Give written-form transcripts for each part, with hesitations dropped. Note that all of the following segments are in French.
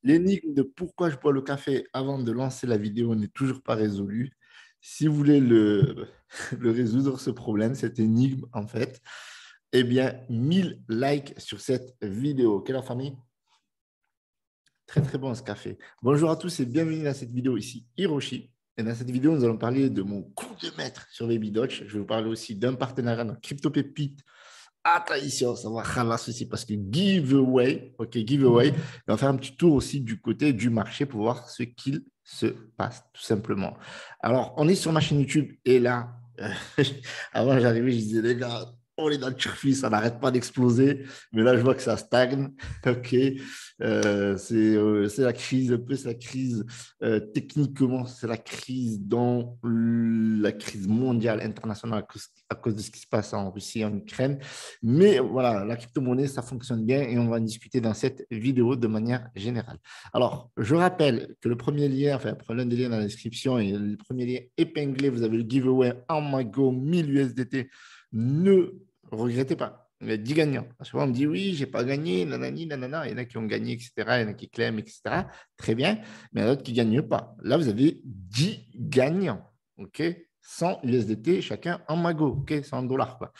L'énigme de pourquoi je bois le café avant de lancer la vidéo n'est toujours pas résolue. Si vous voulez le résoudre, ce problème, cette énigme, en fait, eh bien, 1000 likes sur cette vidéo. Quelle famille? Très, très bon ce café. Bonjour à tous et bienvenue dans cette vidéo ici, Hiroshi. Et dans cette vidéo, nous allons parler de mon coup de maître sur Baby Doge. Je vais vous parler aussi d'un partenariat dans Crypto Pépite. Attention, ça va ralasse aussi parce que giveaway, ok, giveaway. Et on va faire un petit tour aussi du côté du marché pour voir ce qu'il se passe, tout simplement. Alors, on est sur ma chaîne YouTube et là, avant j'arrivais, je disais, les gars, on est dans le turfi, ça n'arrête pas d'exploser. Mais là, je vois que ça stagne. Ok, c'est la crise, un peu, c'est la crise techniquement, c'est la crise dans la crise mondiale, internationale à cause de ce qui se passe en Russie et en Ukraine. Mais voilà, la crypto-monnaie, ça fonctionne bien et on va en discuter dans cette vidéo de manière générale. Alors, je rappelle que le premier lien, enfin, l'un des liens dans la description et le premier lien épinglé, vous avez le giveaway en MyGo 1000 USDT. Ne regrettez pas. Il y a 10 gagnants. Souvent, on me dit oui, j'ai pas gagné, nanani, nanana. Il y en a qui ont gagné, etc. Il y en a qui clament, etc. Très bien. Mais il y en a d'autres qui ne gagnent pas. Là, vous avez 10 gagnants. OK? 100 USDT chacun en magot, ok, 100 dollars. Quoi.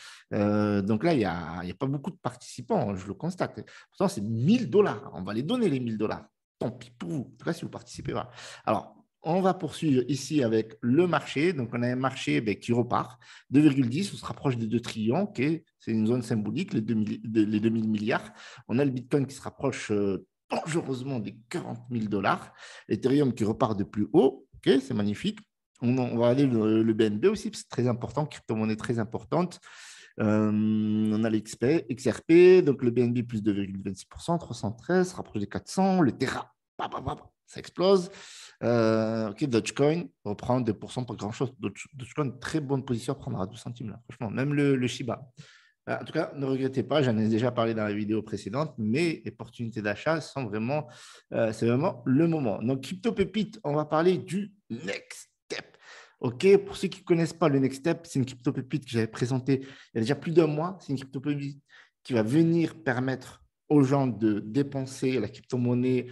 Donc là, il n'y a pas beaucoup de participants, je le constate. Pourtant, c'est 1000 dollars. On va les donner, les 1000 dollars. Tant pis pour vous. En tout cas, si vous participez pas. Alors, on va poursuivre ici avec le marché. Donc, on a un marché qui repart. 2,10, on se rapproche des 2 trillions. Okay, c'est une zone symbolique, les 2000 milliards. On a le Bitcoin qui se rapproche dangereusement des 40 000 dollars. L'Ethereum qui repart de plus haut. Okay, c'est magnifique. On va aller le BNB aussi, c'est très important, crypto-monnaie très importante. On a l'XRP, donc le BNB plus 2,26%, 313, se rapproche des 400. Le Terra, ça explose. Ok, Dogecoin reprend 2%, pas grand-chose. Dogecoin, très bonne position, prendra 12 centimes, là, franchement. Même le Shiba. En tout cas, ne regrettez pas, j'en ai déjà parlé dans la vidéo précédente, mais les opportunités d'achat sont vraiment, c'est vraiment le moment. Donc, Crypto Pépite, on va parler du Next Step. OK, pour ceux qui ne connaissent pas le Next Step, c'est une crypto pépite que j'avais présentée il y a déjà plus d'un mois. C'est une crypto pépite qui va venir permettre aux gens de dépenser la crypto-monnaie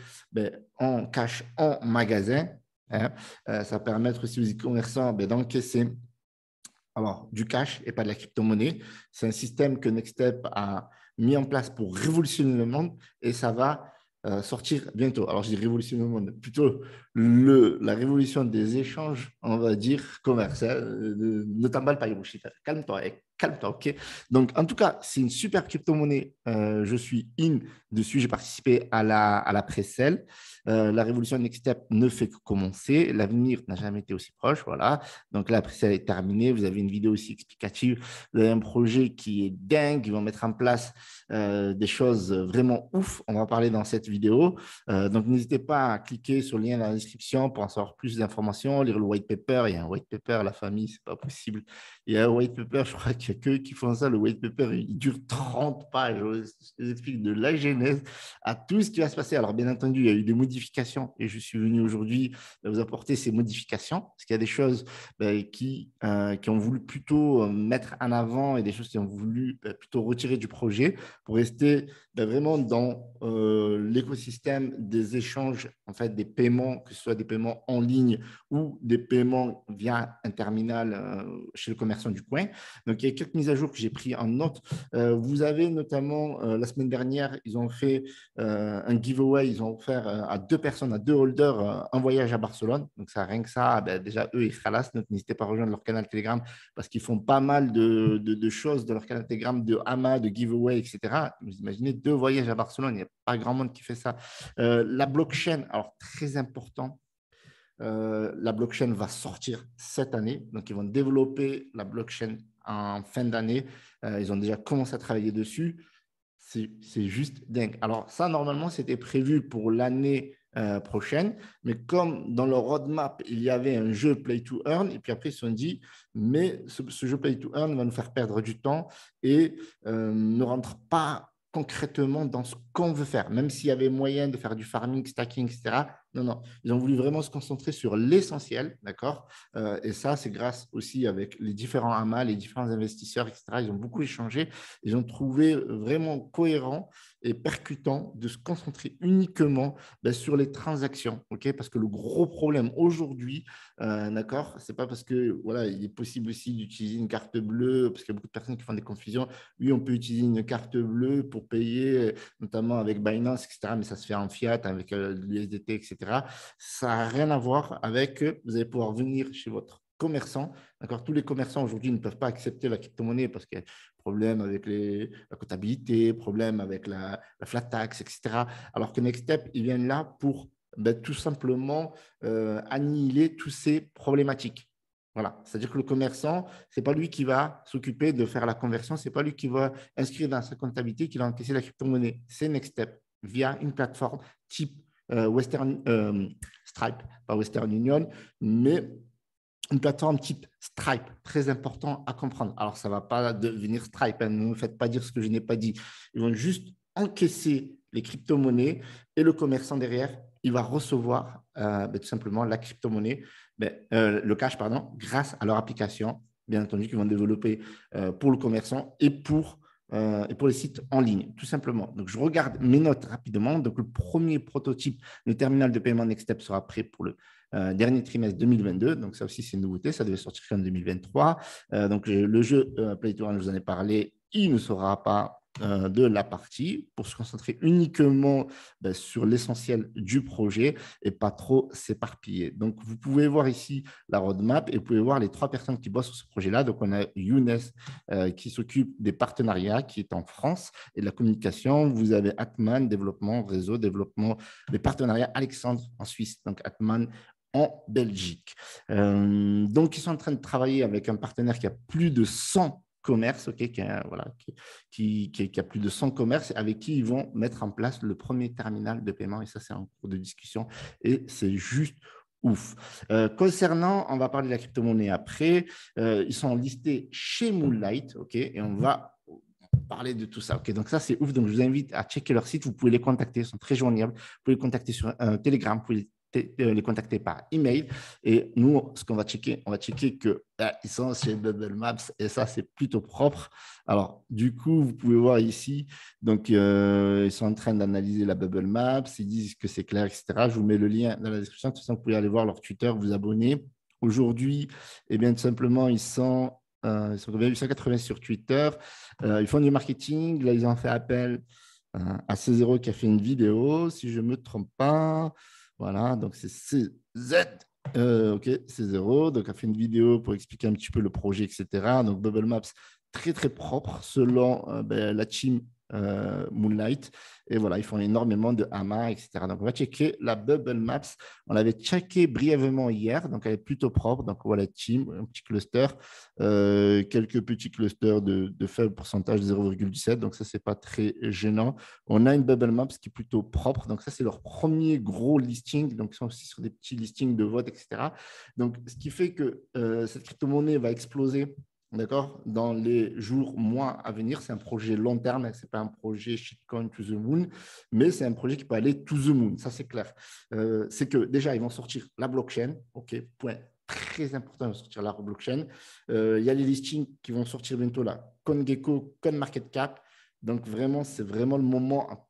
en cash en magasin. Hein. Ça va permettre aussi aux e-commerçants d'encaisser du cash et pas de la crypto-monnaie. C'est un système que Nextstep a mis en place pour révolutionner le monde et ça va sortir bientôt. Alors, je dis révolutionner le monde, plutôt la révolution des échanges, on va dire, commerciaux, ne t'emballe pas, Hiroshi. Calme-toi, calme-toi, OK? Donc, en tout cas, c'est une super crypto-monnaie. Je suis in dessus. J'ai participé à la pré-sale. La révolution Nextstep ne fait que commencer. L'avenir n'a jamais été aussi proche. Voilà. Donc là, après, ça est terminé. Vous avez une vidéo aussi explicative. Vous avez un projet qui est dingue. Ils vont mettre en place des choses vraiment ouf. On va parler dans cette vidéo. Donc, n'hésitez pas à cliquer sur le lien dans la description pour en savoir plus d'informations, lire le white paper. Il y a un white paper, la famille, c'est pas possible. Il y a un white paper, je crois qu'il y a que qui font ça. Le white paper, il dure 30 pages. Je vous explique de la genèse à tout ce qui va se passer. Alors, bien entendu, il y a eu des modifications et je suis venu aujourd'hui vous apporter ces modifications parce qu'il y a des choses qui ont voulu plutôt mettre en avant et des choses qui ont voulu plutôt retirer du projet pour rester vraiment dans l'écosystème des échanges, en fait, des paiements, que ce soit des paiements en ligne ou des paiements via un terminal chez le commerçant du coin. Donc, il y a quelques mises à jour que j'ai pris en note. Vous avez notamment, la semaine dernière, ils ont fait un giveaway, ils ont offert à 2 personnes, à 2 holders, un voyage à Barcelone. Donc, ça, rien que ça, déjà, eux, ils ralassent. Donc, n'hésitez pas à rejoindre leur canal Telegram parce qu'ils font pas mal de choses dans leur canal Telegram, de AMA, de giveaway, etc. Vous imaginez 2 voyages à Barcelone, il n'y a pas grand monde qui fait ça. La blockchain, alors très important, la blockchain va sortir cette année. Donc, ils vont développer la blockchain en fin d'année. Ils ont déjà commencé à travailler dessus. C'est juste dingue. Alors, ça, normalement, c'était prévu pour l'année prochaine, mais comme dans leur roadmap, il y avait un jeu Play to Earn, et puis après, ils se sont dit, mais ce jeu Play to Earn va nous faire perdre du temps et ne rentre pas concrètement dans ce qu'on veut faire. Même s'il y avait moyen de faire du farming, stacking, etc., Non, non. Ils ont voulu vraiment se concentrer sur l'essentiel, d'accord? Et ça, c'est grâce aussi avec les différents amas, les différents investisseurs, etc. Ils ont beaucoup échangé. Ils ont trouvé vraiment cohérent et percutant de se concentrer uniquement sur les transactions, ok? Parce que le gros problème aujourd'hui, d'accord, c'est pas parce que voilà, il est possible aussi d'utiliser une carte bleue, parce qu'il y a beaucoup de personnes qui font des confusions. Oui, on peut utiliser une carte bleue pour payer, notamment avec Binance, etc., mais ça se fait en fiat avec l'USDT, etc. Ça n'a rien à voir avec, vous allez pouvoir venir chez votre commerçant. D'accord, tous les commerçants aujourd'hui ne peuvent pas accepter la crypto-monnaie parce qu'il y a problème avec la comptabilité, problème avec la flat tax, etc. Alors que NextStep, ils viennent là pour tout simplement annihiler toutes ces problématiques. Voilà, c'est-à-dire que le commerçant, ce n'est pas lui qui va s'occuper de faire la conversion, ce n'est pas lui qui va inscrire dans sa comptabilité qu'il a encaissé la crypto-monnaie. C'est NextStep via une plateforme type Western Stripe, pas Western Union, mais une plateforme type Stripe, très important à comprendre. Alors, ça ne va pas devenir Stripe, hein, ne me faites pas dire ce que je n'ai pas dit. Ils vont juste encaisser les crypto-monnaies et le commerçant derrière, il va recevoir tout simplement la crypto-monnaie, le cash, pardon, grâce à leur application, bien entendu, qu'ils vont développer pour le commerçant et pour les sites en ligne, tout simplement. Donc, je regarde mes notes rapidement. Donc, le premier prototype, le terminal de paiement NextStep sera prêt pour le dernier trimestre 2022. Donc, ça aussi, c'est une nouveauté. Ça devait sortir en 2023. Donc, le jeu Play to Earn, je vous en ai parlé, il ne sera pas de la partie pour se concentrer uniquement sur l'essentiel du projet et pas trop s'éparpiller. Donc, vous pouvez voir ici la roadmap et vous pouvez voir les 3 personnes qui bossent sur ce projet-là. Donc, on a Younes qui s'occupe des partenariats, qui est en France, et de la communication. Vous avez Atman, développement, réseau, développement des partenariats, Alexandre en Suisse. Donc, Atman en Belgique. Donc, ils sont en train de travailler avec un partenaire qui a plus de 100 commerces, okay, qui a plus de 100 commerces, avec qui ils vont mettre en place le premier terminal de paiement. Et ça, c'est en cours de discussion. Et c'est juste ouf. Concernant, on va parler de la crypto-monnaie après, ils sont listés chez Moonlight, ok, et on va parler de tout ça. Ok, donc ça, c'est ouf. Donc, je vous invite à checker leur site. Vous pouvez les contacter. Ils sont très joignables. Vous pouvez les contacter sur Telegram. Vous pouvez les contacter par email. Et nous, ce qu'on va checker, on va checker qu'ils sont chez Bubble Maps et ça, c'est plutôt propre. Alors, du coup, vous pouvez voir ici, donc, ils sont en train d'analyser la Bubble Maps. Ils disent que c'est clair, etc. Je vous mets le lien dans la description. De toute façon, vous pouvez aller voir leur Twitter, vous abonner. Aujourd'hui, eh bien, tout simplement, ils sont 880 sur Twitter. Ils font du marketing. Là, ils ont fait appel à C0 qui a fait une vidéo, si je ne me trompe pas. Voilà, donc c'est CZ. OK, C0. Donc, a fait une vidéo pour expliquer un petit peu le projet, etc. Donc, Bubble Maps, très, très propre selon la team Moonlight. Et voilà, ils font énormément de AMA, etc. Donc, on va checker la Bubble Maps. On l'avait checké brièvement hier, donc elle est plutôt propre. Donc, voilà, team, un petit cluster, quelques petits clusters de faible pourcentage, 0,17. Donc, ça, c'est pas très gênant. On a une Bubble Maps qui est plutôt propre. Donc, ça, c'est leur premier gros listing. Donc, ils sont aussi sur des petits listings de vote, etc. Donc, ce qui fait que cette crypto-monnaie va exploser, d'accord, dans les jours, mois à venir. C'est un projet long terme, ce n'est pas un projet shitcoin to the moon, mais c'est un projet qui peut aller to the moon, ça c'est clair. C'est que déjà, ils vont sortir la blockchain, ok, point très important, ils vont sortir la blockchain. Il y a les listings qui vont sortir bientôt là, CoinGecko, CoinMarketCap. Donc vraiment, c'est vraiment le moment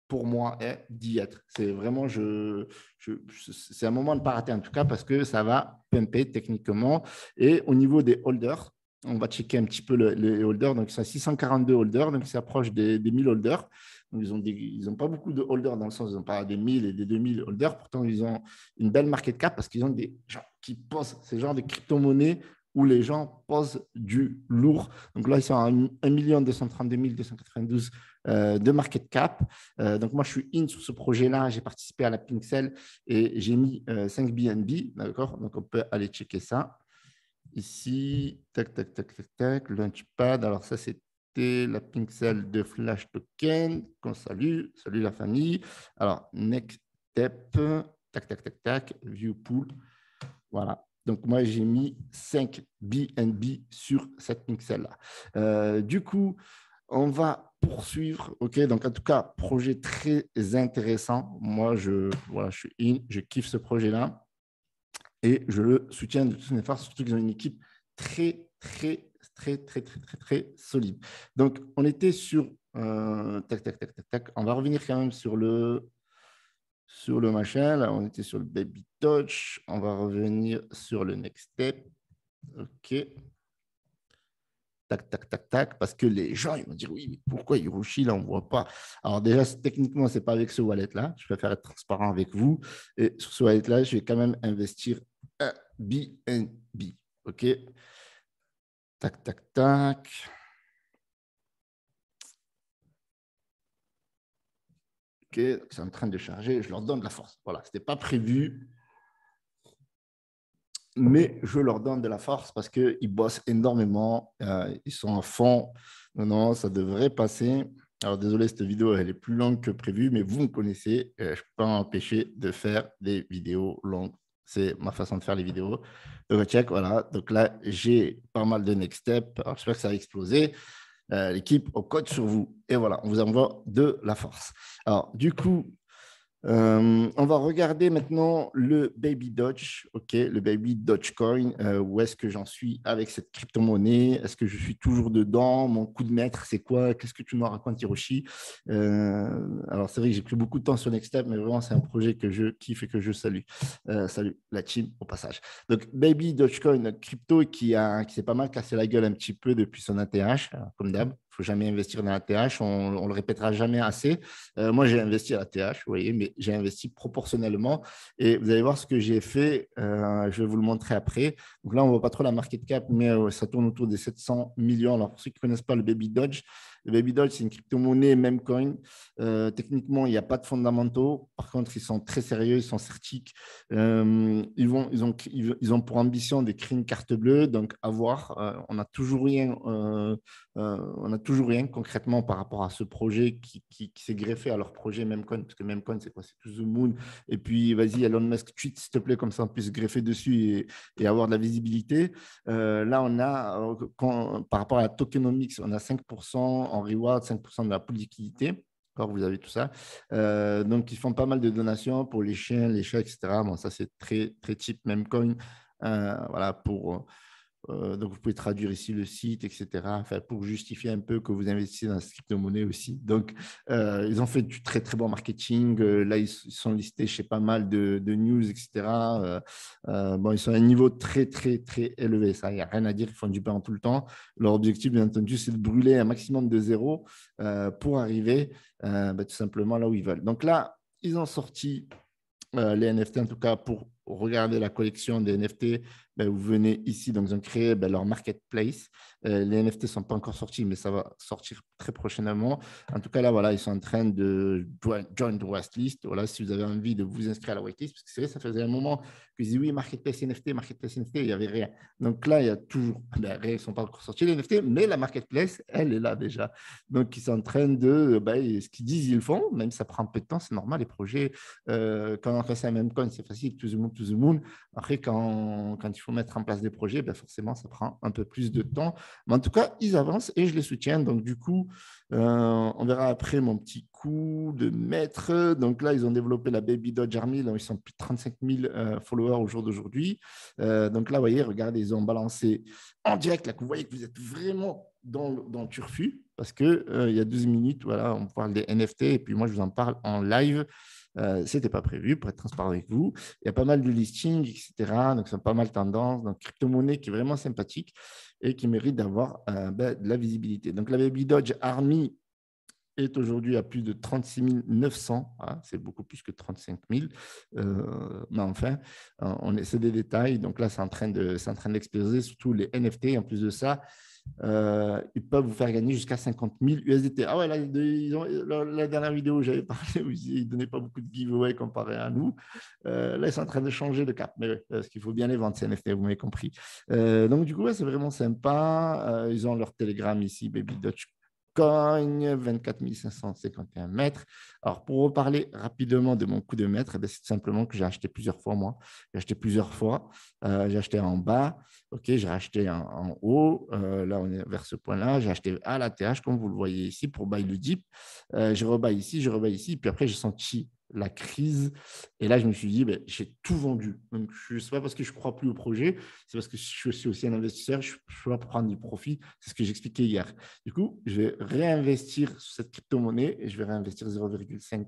pour moi d'y être. C'est vraiment, c'est un moment à ne pas rater en tout cas parce que ça va pumper techniquement. Et au niveau des holders, on va checker un petit peu les holders. Donc, ils sont à 642 holders, donc ils s'approchent des 1000 holders. Donc, ils n'ont pas beaucoup de holders dans le sens, ils n'ont pas des 1000 et des 2000 holders. Pourtant, ils ont une belle market cap parce qu'ils ont des gens qui posent ces genres de crypto-monnaies où les gens posent du lourd. Donc là, ils sont à 1 232 292 de market cap. Donc moi, je suis in sur ce projet-là. J'ai participé à la Pinkcell et j'ai mis 5 BNB. D'accord. Donc on peut aller checker ça. Ici, tac, tac, tac, tac, tac, Launchpad. Alors ça, c'était la Pinkcell de Flash Token. Qu'on salue. Salut la famille. Alors, next step. Tac, tac, tac, tac. View pool. Voilà. Donc, moi, j'ai mis 5 BNB sur cette Pinkcell-là. Du coup, On va poursuivre. OK, donc en tout cas, projet très intéressant. Moi, voilà, je suis in, je kiffe ce projet-là et je le soutiens de toutes mes forces, surtout qu'ils ont une équipe très, très, très, très, très, très, très solide. Donc, on était sur tac, tac, tac, tac, tac. On va revenir quand même sur le machin. Là, on était sur le Baby Touch. On va revenir sur le Next Step. OK. Tac, tac, tac, tac, parce que les gens, ils vont dire, oui, mais pourquoi Hiroshi, là, on ne voit pas. Alors déjà, techniquement, ce n'est pas avec ce wallet-là. Je préfère être transparent avec vous. Et sur ce wallet-là, je vais quand même investir un BNB. OK. Tac, tac, tac. OK, c'est en train de charger. Je leur donne de la force. Voilà, ce n'était pas prévu, mais je leur donne de la force parce qu'ils bossent énormément. Ils sont à fond. Non, non, ça devrait passer. Alors, désolé, cette vidéo, elle est plus longue que prévu, mais vous me connaissez. Je ne peux pas m'empêcher de faire des vidéos longues. C'est ma façon de faire les vidéos. Donc, check, voilà. Donc là, j'ai pas mal de next step. Alors, j'espère que ça va exploser. L'équipe au code sur vous. Et voilà, on vous envoie de la force. Alors, du coup, on va regarder maintenant le Baby Doge, ok, le Baby Dogecoin. Où est-ce que j'en suis avec cette crypto-monnaie? Est-ce que je suis toujours dedans? Mon coup de maître, c'est quoi? Qu'est-ce que tu me racontes, Hiroshi? Alors, c'est vrai que j'ai pris beaucoup de temps sur Nextstep, mais vraiment, c'est un projet que je kiffe et que je salue. Salut la team au passage. Donc, Baby Dogecoin, notre crypto qui s'est pas mal cassé la gueule un petit peu depuis son ATH, comme d'hab. Il ne faut jamais investir dans l'ATH, on le répétera jamais assez. Moi, j'ai investi à la TH, vous voyez, mais j'ai investi proportionnellement. Et vous allez voir ce que j'ai fait. Je vais vous le montrer après. Donc là, on ne voit pas trop la market cap, mais ça tourne autour des 700 millions. Alors, pour ceux qui ne connaissent pas le Baby Dodge, c'est une crypto-monnaie, même coin. Techniquement, il n'y a pas de fondamentaux. Par contre, ils sont très sérieux, ils sont certiques. Ils ont pour ambition de créer une carte bleue. Donc, à voir. On n'a toujours rien. On n'a toujours rien concrètement par rapport à ce projet qui s'est greffé à leur projet Memcoin, parce que Memcoin, c'est quoi? C'est To The Moon. Et puis, vas-y, Elon Musk, tweet, s'il te plaît, comme ça, on puisse greffer dessus et avoir de la visibilité. Là, on a, par rapport à la tokenomics, on a 5% en reward, 5% de la pool de liquidité. Alors, vous avez tout ça. Donc, ils font pas mal de donations pour les chiens, les chats, etc. Bon, ça, c'est très, très cheap, Memcoin. Voilà, donc, vous pouvez traduire ici le site, etc. Enfin, pour justifier un peu que vous investissez dans la crypto-monnaie aussi. Donc, ils ont fait du très, très bon marketing. Là, ils sont listés chez pas mal de news, etc. Bon, ils sont à un niveau très, très, très élevé. Ça, il n'y a rien à dire. Ils font du pain tout le temps. Leur objectif, bien entendu, c'est de brûler un maximum de zéro pour arriver tout simplement là où ils veulent. Donc là, ils ont sorti les NFT, en tout cas, pour regarder la collection des NFT, vous venez ici, donc ils ont créé leur marketplace. Les NFT ne sont pas encore sortis, mais ça va sortir très prochainement. En tout cas, là, voilà, ils sont en train de join the waitlist. Voilà, si vous avez envie de vous inscrire à la waitlist, parce que c'est vrai, ça faisait un moment que je dis oui, marketplace NFT, il n'y avait rien. Donc là, il y a toujours, rien, ils ne sont pas encore sortis les NFT, mais la marketplace, elle est là déjà. Donc, ils sont en train de, ce qu'ils disent, ils le font, même si ça prend un peu de temps, c'est normal, les projets quand on fait ça même coin, c'est facile, to the moon. Après, quand il faut mettre en place des projets, forcément, ça prend un peu plus de temps. Mais en tout cas, ils avancent et je les soutiens. Donc, du coup, on verra après mon petit coup de maître. Donc là, ils ont développé la Baby Dodge Army. Donc, ils sont plus de 35 000 followers au jour d'aujourd'hui. Donc là, vous voyez, regardez, ils ont balancé en direct. Là, vous voyez que vous êtes vraiment dans le turfu parce qu'il il y a 12 minutes, voilà, on parle des NFT et puis moi, je vous en parle en live. Ce n'était pas prévu, pour être transparent avec vous. Il y a pas mal de listings, etc. Donc, c'est pas mal tendance. Donc, crypto-monnaie qui est vraiment sympathique et qui mérite d'avoir de la visibilité. Donc, la Baby Dodge Army est aujourd'hui à plus de 36 900. Hein, c'est beaucoup plus que 35 000. Mais enfin, c'est des détails. Donc là, c'est en train d'exploser, surtout les NFT. En plus de ça, ils peuvent vous faire gagner jusqu'à 50 000 USDT. Ah ouais, là, la dernière vidéo où j'avais parlé, où ils ne donnaient pas beaucoup de giveaway comparé à nous. Là, ils sont en train de changer de cap. Mais ouais, parce qu'il faut bien les vendre, ces NFT, vous m'avez compris. Donc, du coup, ouais, c'est vraiment sympa. Ils ont leur Telegram ici, Baby Dutch Bitcoin, 24 551 mètres. Alors, pour reparler rapidement de mon coup de maître, c'est tout simplement que j'ai acheté plusieurs fois, moi. J'ai acheté plusieurs fois. J'ai acheté en bas, OK, j'ai acheté en haut. Là, on est vers ce point-là. J'ai acheté à la TH, comme vous le voyez ici, pour buy le dip. Je rebuy ici, je rebuy ici. Puis après, j'ai senti la crise. Et là, je me suis dit, ben, j'ai tout vendu. Donc, ce n'est pas parce que je ne crois plus au projet, c'est parce que je suis aussi un investisseur, je ne peux pas prendre du profit. C'est ce que j'expliquais hier. Du coup, je vais réinvestir sur cette crypto-monnaie et je vais réinvestir 0,5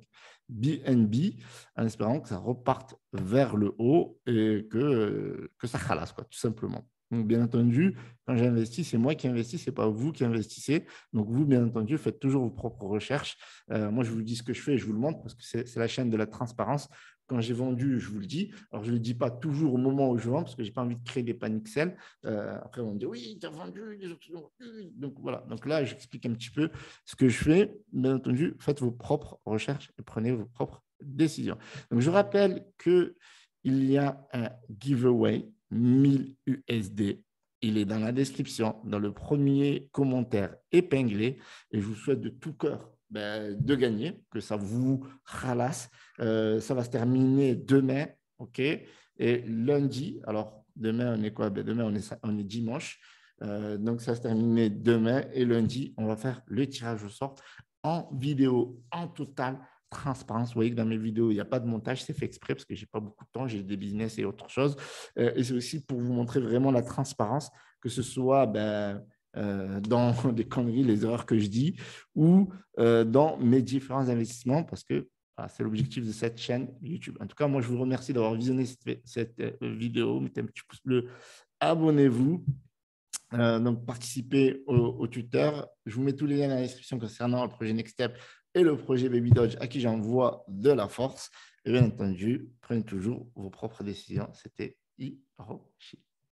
BNB en espérant que ça reparte vers le haut et que ça khalasse, quoi, tout simplement. Donc, bien entendu, quand j'investis, c'est moi qui investis, ce n'est pas vous qui investissez. Donc, vous, bien entendu, faites toujours vos propres recherches. Moi, je vous dis ce que je fais et je vous le montre parce que c'est la chaîne de la transparence. Quand j'ai vendu, je vous le dis. Alors, je ne le dis pas toujours au moment où je vends parce que je n'ai pas envie de créer des paniques sell. Après, on me dit oui, tu as vendu, les autres ont vendu. Donc, voilà. Donc là, j'explique un petit peu ce que je fais. Bien entendu, faites vos propres recherches et prenez vos propres décisions. Donc, je rappelle qu'il y a un giveaway 1000 USD. Il est dans la description, dans le premier commentaire épinglé. Et je vous souhaite de tout cœur de gagner, que ça vous ralasse. Ça va se terminer demain, OK? Et lundi, alors demain, on est quoi? Demain, on est dimanche. Donc, ça va se terminer demain. Et lundi, on va faire le tirage au sort en vidéo, en total transparence. Vous voyez que dans mes vidéos, il n'y a pas de montage, c'est fait exprès parce que je n'ai pas beaucoup de temps, j'ai des business et autre chose. Et c'est aussi pour vous montrer vraiment la transparence, que ce soit dans des conneries, les erreurs que je dis, ou dans mes différents investissements, parce que c'est l'objectif de cette chaîne YouTube. En tout cas, moi, je vous remercie d'avoir visionné cette vidéo. Mettez un petit pouce bleu, abonnez-vous. Donc, participez au tuteur. Je vous mets tous les liens dans la description concernant le projet Next Step et le projet Baby Dodge à qui j'envoie de la force. Et bien entendu, prenez toujours vos propres décisions. C'était Hiroshi.